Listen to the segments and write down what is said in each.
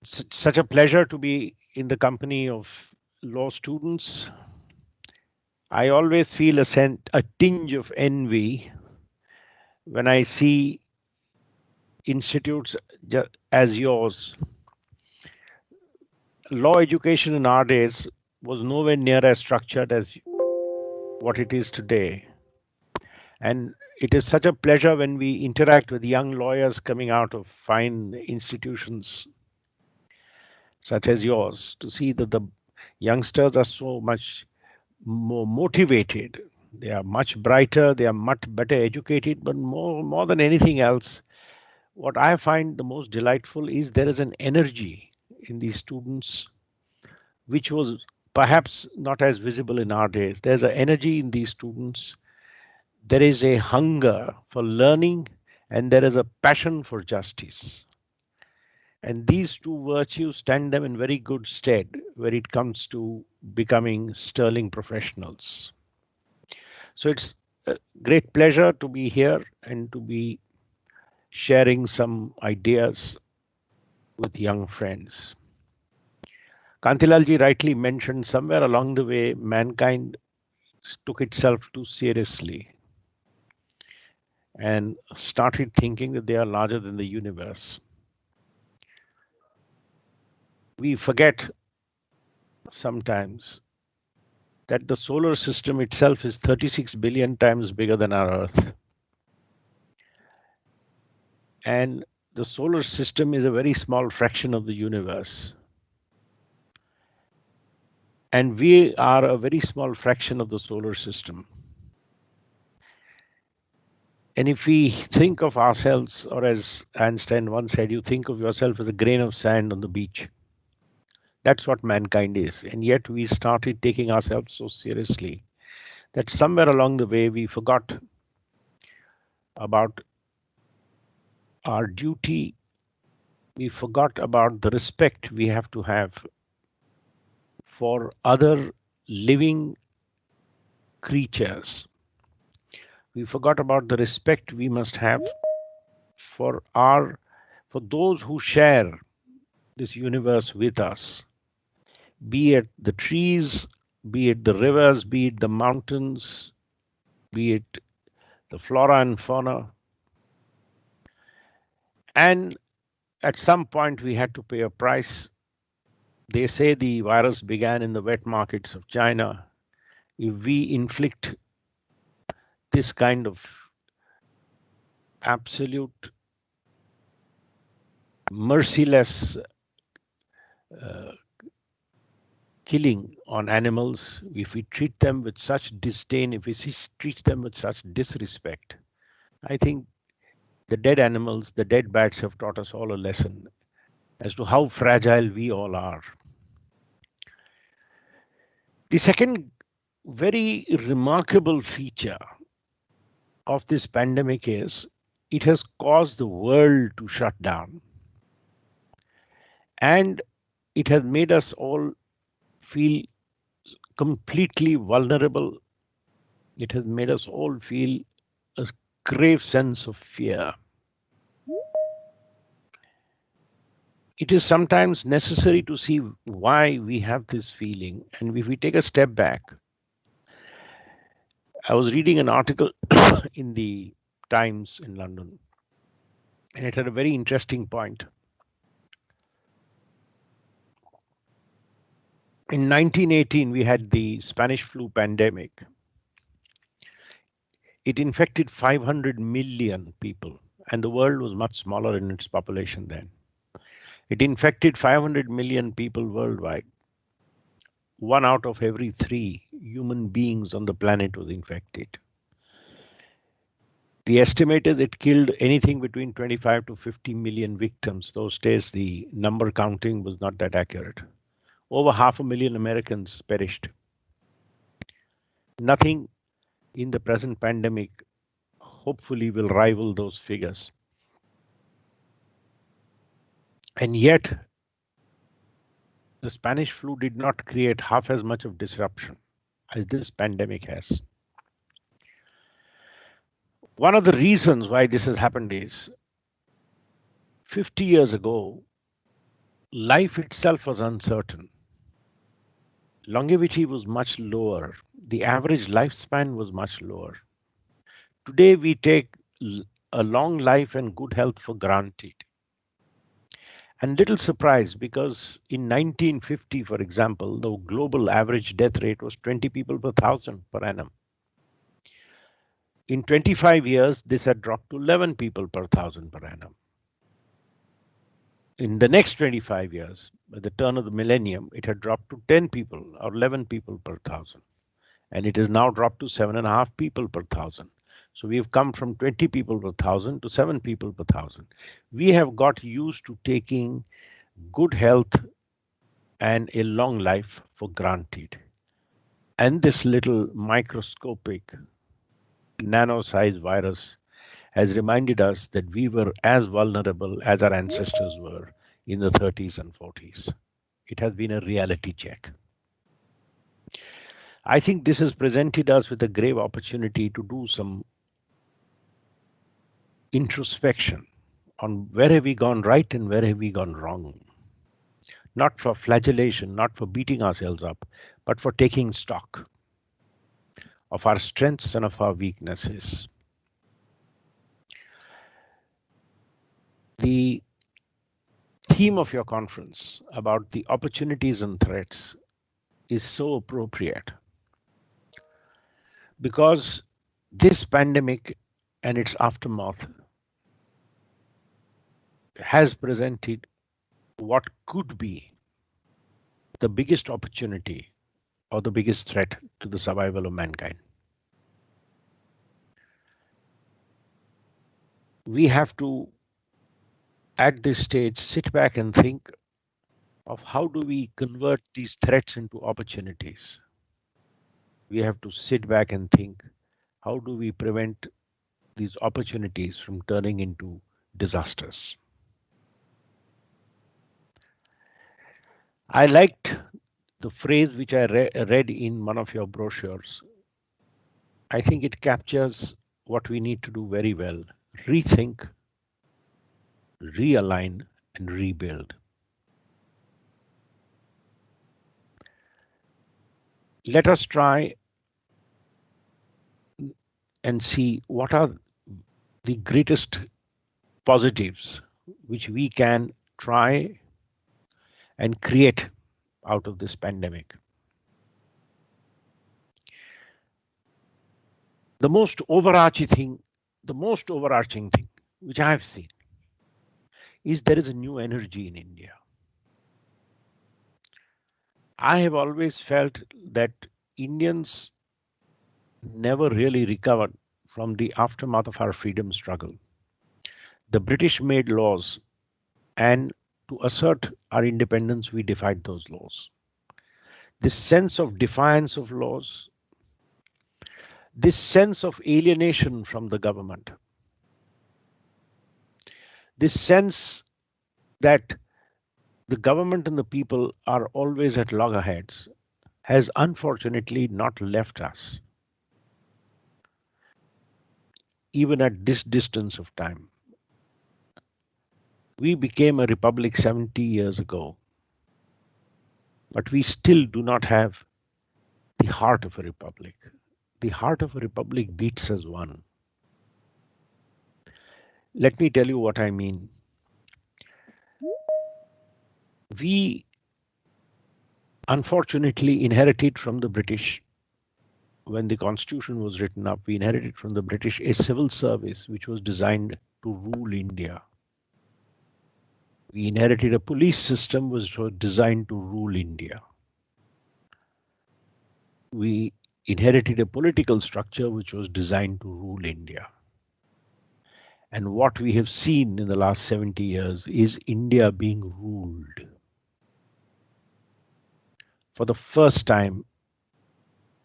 Such a pleasure to be in the company of law students. I always feel a tinge of envy when I see institutes as yours. Law education in our days was nowhere near as structured as what it is today. And it is such a pleasure when we interact with young lawyers coming out of fine institutions such as yours to see that the youngsters are so much more motivated. They are much brighter, they are much better educated, but more than anything else, what I find the most delightful is there is an energy in these students which was perhaps not as visible in our days. There's an energy in these students. There is a hunger for learning and there is a passion for justice. And these two virtues stand them in very good stead when it comes to becoming sterling professionals. So it's a great pleasure to be here and to be sharing some ideas with young friends. Kantilal Ji rightly mentioned somewhere along the way, mankind took itself too seriously and started thinking that they are larger than the universe. We forget sometimes that the solar system itself is 36 billion times bigger than our Earth. And the solar system is a very small fraction of the universe. And we are a very small fraction of the solar system. And if we think of ourselves, or as Einstein once said, you think of yourself as a grain of sand on the beach. That's what mankind is. And yet we started taking ourselves so seriously that somewhere along the way we forgot about our duty. We forgot about the respect we have to have for other living creatures. We forgot about the respect we must have for those who share this universe with us, be it the trees, be it the rivers, be it the mountains, be it the flora and fauna. And at some point we had to pay a price. They say the virus began in the wet markets of China. If we inflict this kind of absolute merciless uh, killing on animals, if we treat them with such disdain, if we treat them with such disrespect, I think the dead animals, the dead bats have taught us all a lesson as to how fragile we all are. The second very remarkable feature of this pandemic is it has caused the world to shut down. And it has made us all feel completely vulnerable. It has made us all feel a grave sense of fear. It is sometimes necessary to see why we have this feeling. And if we take a step back, I was reading an article in the Times in London, and it had a very interesting point. In 1918, we had the Spanish flu pandemic. It infected 500 million people, and the world was much smaller in its population then. It infected 500 million people worldwide. 1 out of every 3 human beings on the planet was infected. The estimate is it killed anything between 25 to 50 million victims. Those days, the number counting was not that accurate. Over 500,000 Americans perished. Nothing in the present pandemic hopefully will rival those figures. And yet, the Spanish flu did not create half as much of disruption as this pandemic has. One of the reasons why this has happened is 50 years ago, life itself was uncertain. Longevity was much lower. The average lifespan was much lower. Today, we take a long life and good health for granted. And little surprised because in 1950, for example, the global average death rate was 20 people per thousand per annum. In 25 years, this had dropped to 11 people per thousand per annum. In the next 25 years, at the turn of the millennium, it had dropped to 10 people or 11 people per thousand. And it has now dropped to 7.5 people per thousand. So we have come from 20 people per thousand to 7 people per thousand. We have got used to taking good health and a long life for granted. And this little microscopic nano-sized virus has reminded us that we were as vulnerable as our ancestors were in the 30s and 40s. It has been a reality check. I think this has presented us with a grave opportunity to do some introspection on where have we gone right and where have we gone wrong. Not for flagellation, not for beating ourselves up, but for taking stock of our strengths and of our weaknesses. The theme of your conference about the opportunities and threats is so appropriate because this pandemic and its aftermath has presented what could be the biggest opportunity or the biggest threat to the survival of mankind. We have to, at this stage, sit back and think of how do we convert these threats into opportunities. We have to sit back and think, how do we prevent these opportunities from turning into disasters? I liked the phrase which I read in one of your brochures. I think it captures what we need to do very well. Rethink, realign, and rebuild. Let us try and see what are the greatest positives which we can try and create out of this pandemic. The most overarching thing which I have seen is there is a new energy in India. I have always felt that Indians never really recovered from the aftermath of our freedom struggle. The British made laws, and to assert our independence, we defied those laws. This sense of defiance of laws, this sense of alienation from the government, this sense that the government and the people are always at loggerheads has unfortunately not left us, even at this distance of time. We became a republic 70 years ago, but we still do not have the heart of a republic. The heart of a republic beats as one. Let me tell you what I mean. We unfortunately inherited from the British, when the constitution was written up, we inherited from the British a civil service which was designed to rule India. We inherited a police system which was designed to rule India. We inherited a political structure which was designed to rule India. And what we have seen in the last 70 years is India being ruled. For the first time,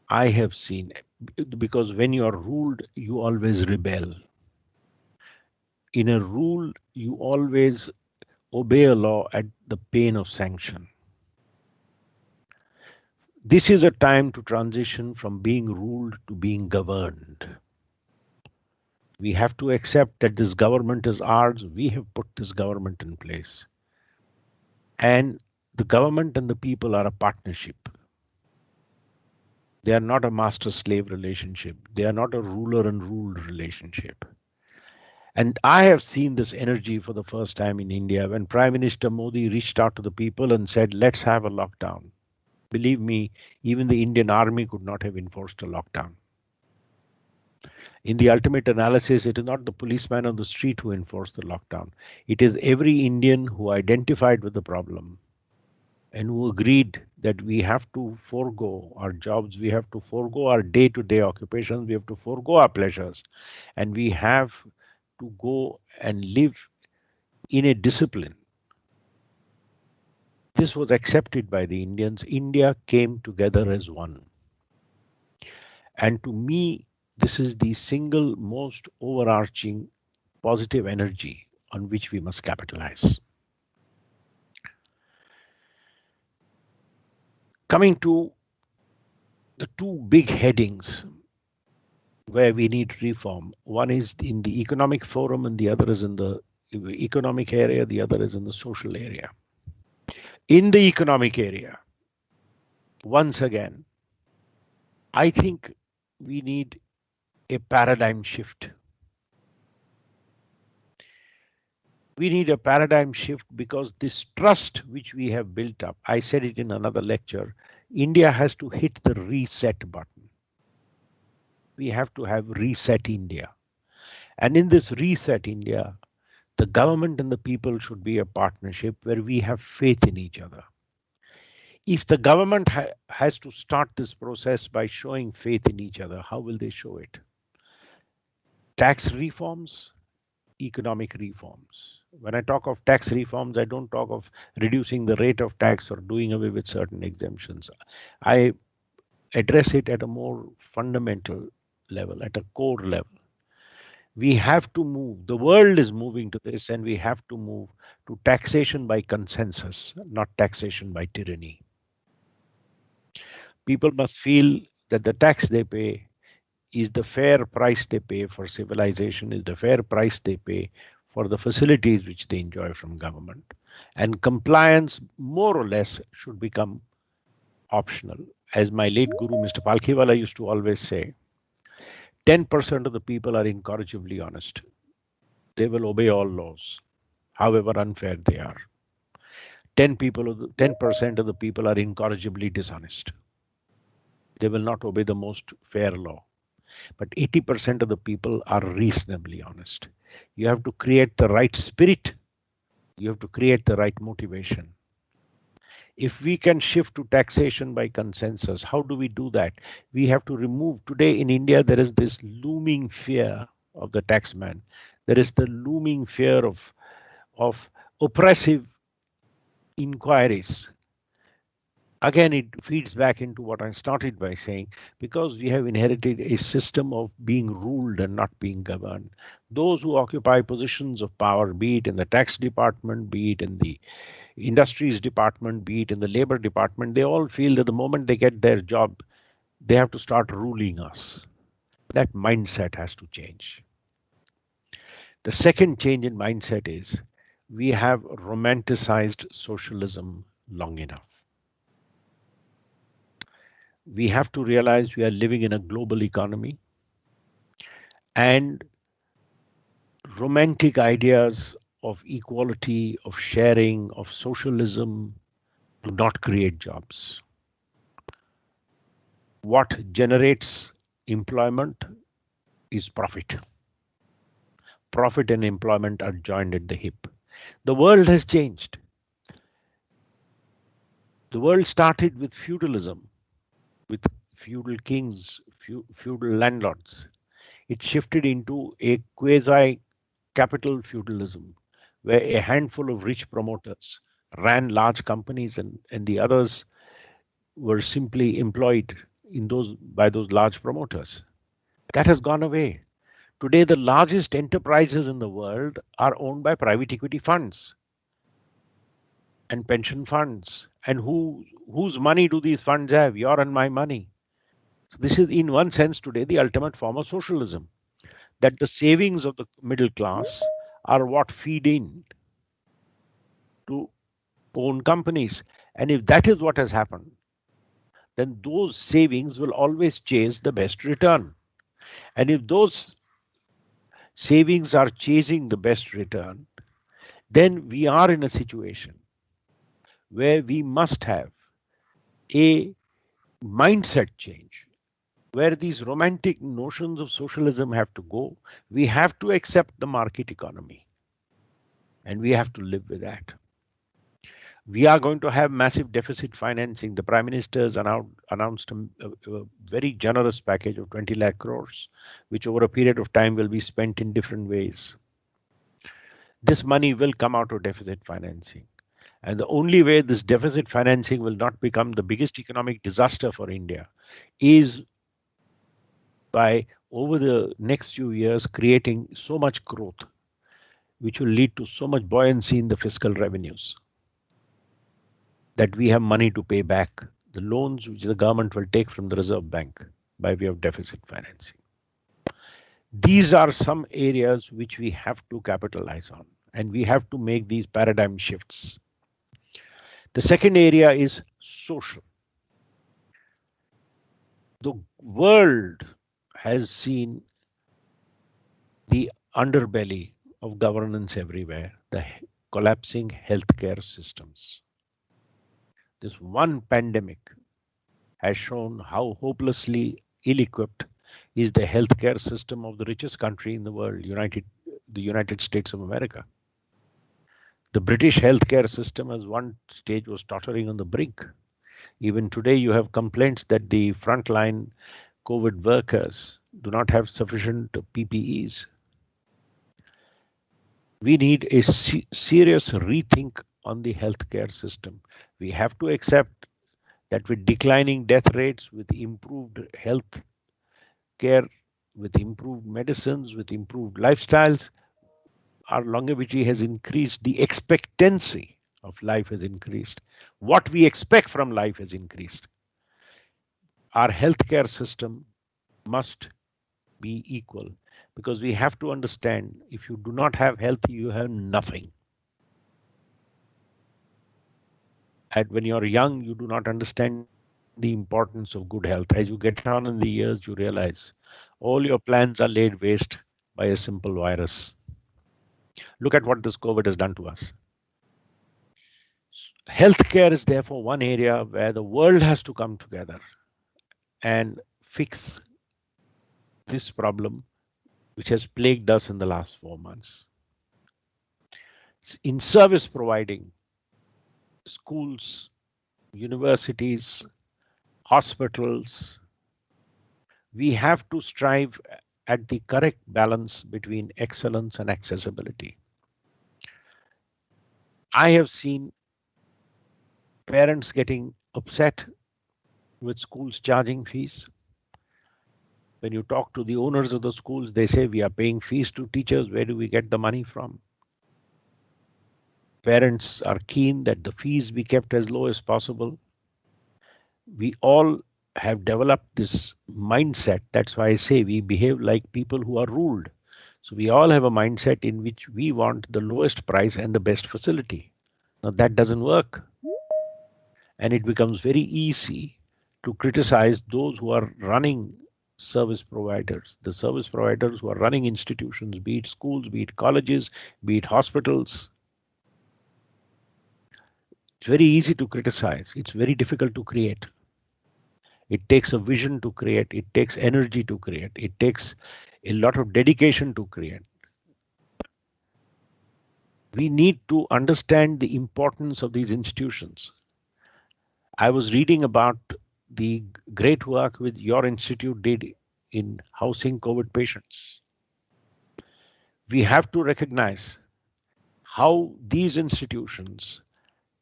I have seen, because when you are ruled, you always rebel. In a rule, you always obey a law at the pain of sanction. This is a time to transition from being ruled to being governed. We have to accept that this government is ours. We have put this government in place. And the government and the people are a partnership. They are not a master slave relationship. They are not a ruler and ruled relationship. And I have seen this energy for the first time in India when Prime Minister Modi reached out to the people and said, let's have a lockdown. Believe me, even the Indian army could not have enforced a lockdown. In the ultimate analysis, it is not the policeman on the street who enforced the lockdown. It is every Indian who identified with the problem and who agreed that we have to forego our jobs, we have to forego our day to day occupations, we have to forego our pleasures, and we have to go and live in a discipline. This was accepted by the Indians. India came together as one. And to me, this is the single most overarching positive energy on which we must capitalize. Coming to the two big headings where we need reform. One is in the economic forum and the other is in the economic area, the other is in the social area. In the economic area, once again, I think we need a paradigm shift. We need a paradigm shift because this trust which we have built up, I said it in another lecture, India has to hit the reset button. We have to have reset India. And in this reset India, the government and the people should be a partnership where we have faith in each other. If the government has to start this process by showing faith in each other, how will they show it? Tax reforms, economic reforms. When I talk of tax reforms, I don't talk of reducing the rate of tax or doing away with certain exemptions. I address it at a more fundamental level, at a core level. We have to move. The world is moving to this, and we have to move to taxation by consensus, not taxation by tyranny. People must feel that the tax they pay is the fair price they pay for civilization, is the fair price they pay for the facilities which they enjoy from government. And compliance, more or less, should become optional. As my late guru, Mr. Palkhiwala, used to always say, 10% of the people are incorrigibly honest. They will obey all laws, however unfair they are. 10% of the people are incorrigibly dishonest. They will not obey the most fair law. But 80% of the people are reasonably honest. You have to create the right spirit. You have to create the right motivation. If we can shift to taxation by consensus, how do we do that? We have to remove, today in India, there is this looming fear of the taxman. There is the looming fear of oppressive inquiries. Again, it feeds back into what I started by saying, because we have inherited a system of being ruled and not being governed. Those who occupy positions of power, be it in the tax department, be it in the industries department, be it in the labor department, they all feel that the moment they get their job, they have to start ruling us. That mindset has to change. The second change in mindset is we have romanticized socialism long enough. We have to realize we are living in a global economy, and romantic ideas of equality, of sharing, of socialism do not create jobs. What generates employment is profit. Profit and employment are joined at the hip. The world has changed. The world started with feudalism, with feudal kings, feudal landlords. It shifted into a quasi capital feudalism, where a handful of rich promoters ran large companies and the others were simply employed in those by those large promoters. That has gone away. Today, the largest enterprises in the world are owned by private equity funds and pension funds. And whose money do these funds have? Your and my money. So this is, in one sense, today the ultimate form of socialism. That the savings of the middle class are what feed in to own companies. And if that is what has happened, then those savings will always chase the best return. And if those savings are chasing the best return, then we are in a situation where we must have a mindset change, where these romantic notions of socialism have to go. We have to accept the market economy and we have to live with that. We are going to have massive deficit financing. The Prime Minister has announced a very generous package of 20 lakh crores, which over a period of time will be spent in different ways. This money will come out of deficit financing. And the only way this deficit financing will not become the biggest economic disaster for India is by, over the next few years, creating so much growth, which will lead to so much buoyancy in the fiscal revenues that we have money to pay back the loans which the government will take from the Reserve Bank by way of deficit financing. These are some areas which we have to capitalize on, and we have to make these paradigm shifts. The second area is social. The world has seen the underbelly of governance everywhere, the collapsing healthcare systems. This one pandemic has shown how hopelessly ill-equipped is the healthcare system of the richest country in the world, the United States of America. The British healthcare system at one stage was tottering on the brink. Even today, you have complaints that the frontline COVID workers do not have sufficient PPEs. We need a serious rethink on the healthcare system. We have to accept that with declining death rates, with improved health care, with improved medicines, with improved lifestyles, our longevity has increased. The expectancy of life has increased. What we expect from life has increased. Our healthcare system must be equal, because we have to understand, if you do not have health, you have nothing. And when you're young, you do not understand the importance of good health. As you get on in the years, you realize all your plans are laid waste by a simple virus. Look at what this COVID has done to us. Healthcare is therefore one area where the world has to come together and fix this problem which has plagued us in the last 4 months. In service providing, schools, universities, hospitals, we have to strive at the correct balance between excellence and accessibility. I have seen parents getting upset with schools charging fees. When you talk to the owners of the schools, they say, we are paying fees to teachers. Where do we get the money from? Parents are keen that the fees be kept as low as possible. We all have developed this mindset. That's why I say we behave like people who are ruled. So we all have a mindset in which we want the lowest price and the best facility. Now that doesn't work. And it becomes very easy to criticize those who are running service providers, the service providers who are running institutions, be it schools, be it colleges, be it hospitals. It's very easy to criticize. It's very difficult to create. It takes a vision to create. It takes energy to create. It takes a lot of dedication to create. We need to understand the importance of these institutions. I was reading about the great work which your institute did in housing COVID patients. We have to recognize how these institutions,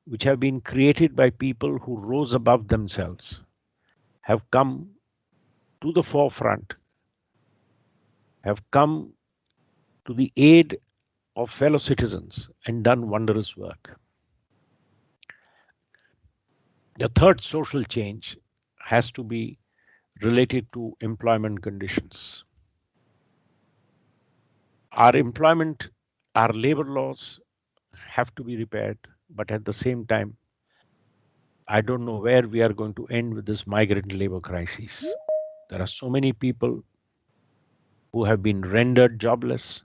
which have been created by people who rose above themselves, have come to the forefront, have come to the aid of fellow citizens and done wondrous work. The third social change has to be related to employment conditions. Our employment, our labor laws have to be repaired. but at the same time, I don't know where we are going to end with this migrant labor crisis. There are so many people who have been rendered jobless.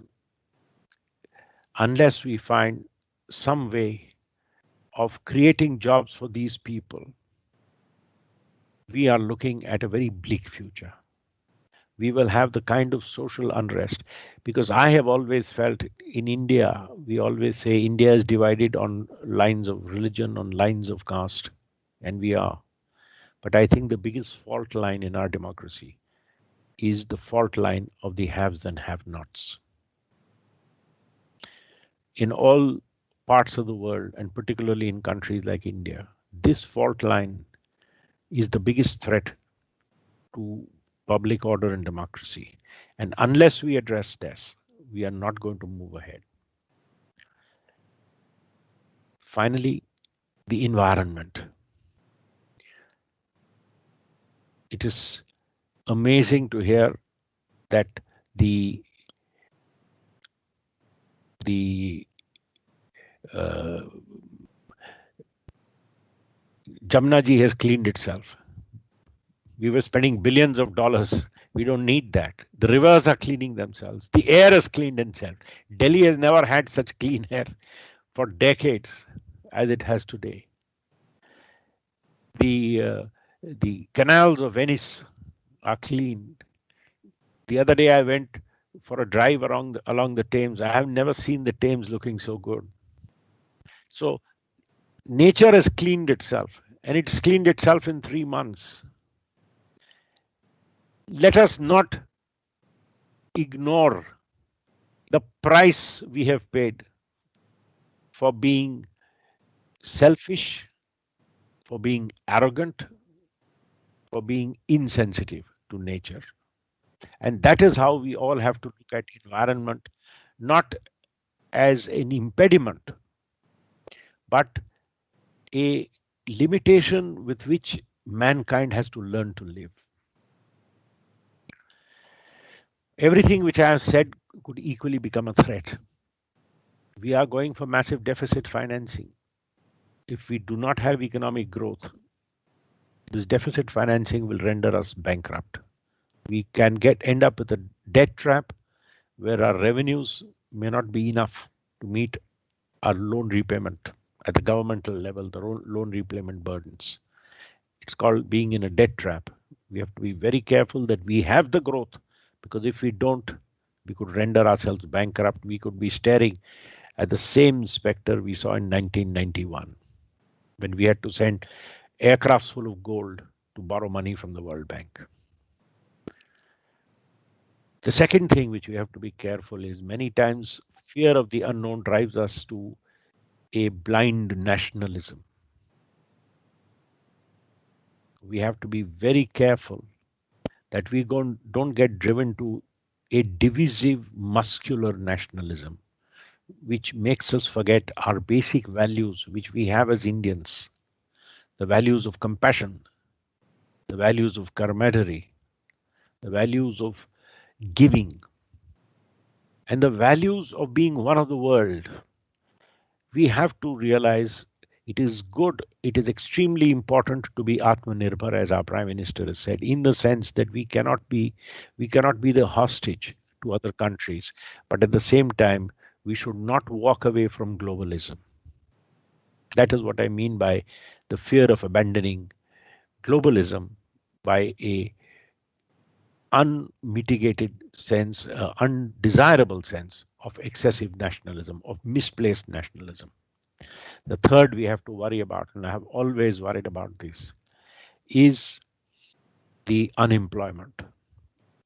Unless we find some way of creating jobs for these people, we are looking at a very bleak future. We will have the kind of social unrest, because I have always felt in India, we always say India is divided on lines of religion, on lines of caste, and we are. But I think the biggest fault line in our democracy is the fault line of the haves and have nots. In all parts of the world, and particularly in countries like India, this fault line is the biggest threat to public order and democracy. And unless we address this, we are not going to move ahead. Finally, the environment. It is amazing to hear that the the uh, Jamna ji has cleaned itself. We were spending billions of dollars. We don't need that. The rivers are cleaning themselves. The air has cleaned itself. Delhi has never had such clean air for decades as it has today. The the canals of Venice are clean. The other day I went for a drive along the Thames. I have never seen the Thames looking so good. So nature has cleaned itself, and it's cleaned itself in 3 months. Let us not ignore the price we have paid for being selfish, for being arrogant, for being insensitive to nature. And that is how we all have to look at environment, not as an impediment, but a limitation with which mankind has to learn to live. Everything which I have said could equally become a threat. We are going for massive deficit financing. If we do not have economic growth, this deficit financing will render us bankrupt. We can end up with a debt trap where our revenues may not be enough to meet our loan repayment at the governmental level, the loan repayment burdens. It's called being in a debt trap. We have to be very careful that we have the growth, because if we don't, we could render ourselves bankrupt. We could be staring at the same specter we saw in 1991, when we had to send aircrafts full of gold to borrow money from the World Bank. The second thing which we have to be careful is, many times fear of the unknown drives us to a blind nationalism. We have to be very careful that we don't get driven to a divisive, muscular nationalism, which makes us forget our basic values, which we have as Indians: the values of compassion, the values of camaraderie, the values of giving, and the values of being one of the world. We have to realize it is good, it is extremely important to be Atmanirbhar, as our Prime Minister has said, in the sense that we cannot be the hostage to other countries, but at the same time, we should not walk away from globalism. That is what I mean by the fear of abandoning globalism by a unmitigated sense, undesirable sense of excessive nationalism, of misplaced nationalism. The third we have to worry about, and I have always worried about this, is the unemployment.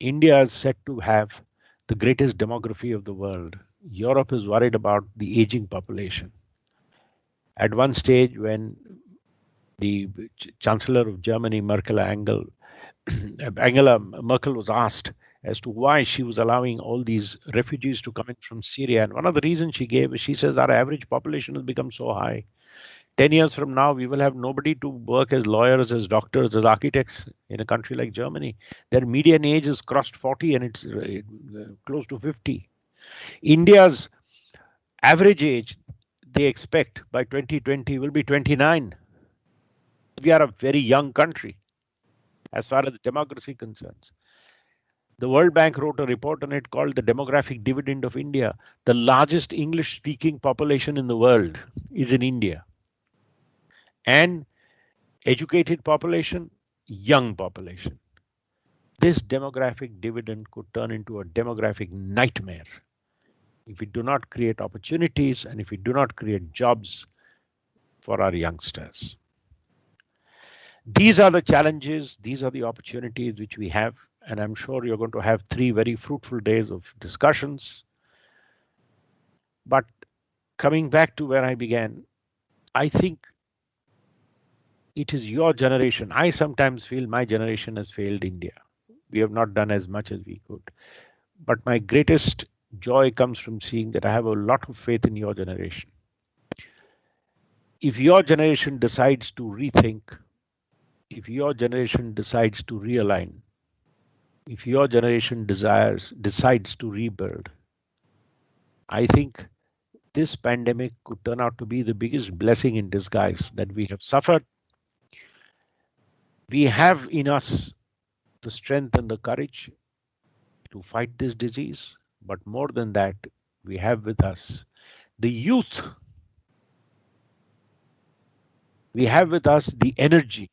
India is said to have the greatest demography of the world. Europe is worried about the aging population. At one stage, when the Chancellor of Germany, Angela Merkel, was asked as to why she was allowing all these refugees to come in from Syria, and one of the reasons she gave is, she says, our average population has become so high. 10 years from now, we will have nobody to work as lawyers, as doctors, as architects in a country like Germany. Their median age has crossed 40 and it's close to 50. India's average age, they expect by 2020 will be 29. We are a very young country as far as democracy concerns. The World Bank wrote a report on it called The Demographic Dividend of India. The largest English speaking population in the world is in India. And educated population, young population. This demographic dividend could turn into a demographic nightmare if we do not create opportunities and if we do not create jobs for our youngsters. These are the challenges, these are the opportunities which we have, and I'm sure you're going to have 3 very fruitful days of discussions. But coming back to where I began, I think it is your generation. I sometimes feel my generation has failed India. We have not done as much as we could. But my greatest joy comes from seeing that I have a lot of faith in your generation. If your generation decides to rethink, if your generation decides to realign, if your generation decides to rebuild, I think this pandemic could turn out to be the biggest blessing in disguise that we have suffered. We have in us the strength and the courage to fight this disease, but more than that, we have with us the youth. We have with us the energy.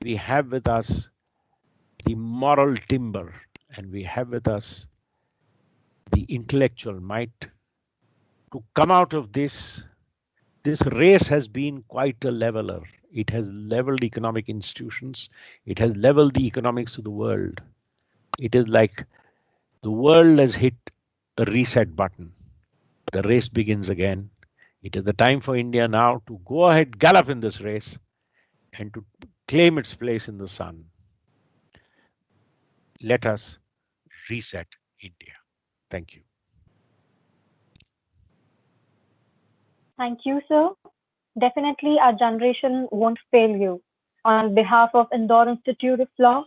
We have with us the moral timber, and we have with us the intellectual might to come out of this. This race has been quite a leveler. It has leveled economic institutions. It has leveled the economics of the world. It is like the world has hit a reset button. The race begins again. It is the time for India now to go ahead, gallop in this race, and to claim its place in the sun. Let us reset India. Thank you. Thank you, sir. Definitely, our generation won't fail you. On behalf of Indore Institute of Law,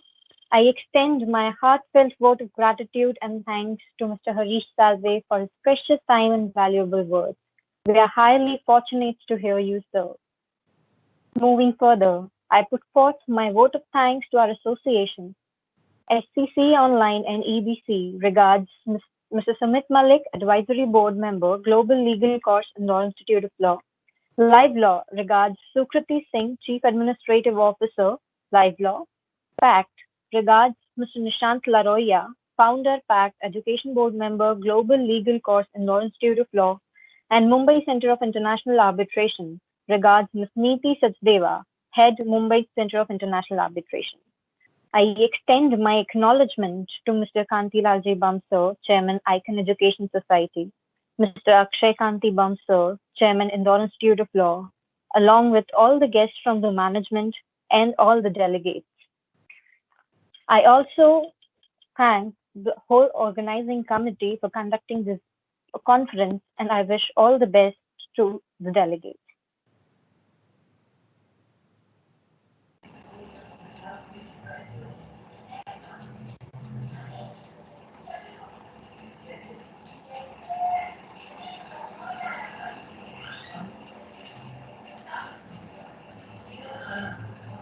I extend my heartfelt vote of gratitude and thanks to Mr. Harish Salve for his precious time and valuable words. We are highly fortunate to hear you, sir. Moving further, I put forth my vote of thanks to our association, SCC Online and EBC regards Mr. Sumit Malik, Advisory Board Member, Global Legal Course, Indore Institute of Law. Live Law regards Sukriti Singh, Chief Administrative Officer, Live Law. PACT regards Mr. Nishant Laroya, Founder, PACT, Education Board Member, Global Legal Course, Indore Institute of Law. And Mumbai Center of International Arbitration regards Ms. Neeti Sachdeva, Head, Mumbai Center of International Arbitration. I extend my acknowledgement to Mr. Kantilal Ji Bam, sir, Chairman, Icon Education Society, Mr. Akshay Kanti Bam, sir, Chairman, Indore Institute of Law, along with all the guests from the management and all the delegates. I also thank the whole organizing committee for conducting this conference, and I wish all the best to the delegates.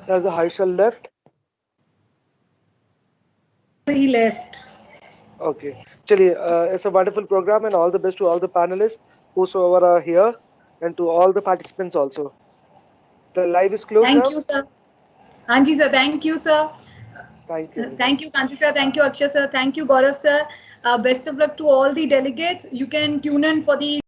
Has the Harish left? He left. Okay. Chaliye, it's a wonderful program and all the best to all the panelists, whosoever are here, and to all the participants also. The live is closed Thank now. you, sir. Anji sir, thank you, sir. Thank you. Thank you, Kanti sir. Thank you, Akshay sir. Thank you, Gaurav sir. Best of luck to all the delegates. You can tune in for the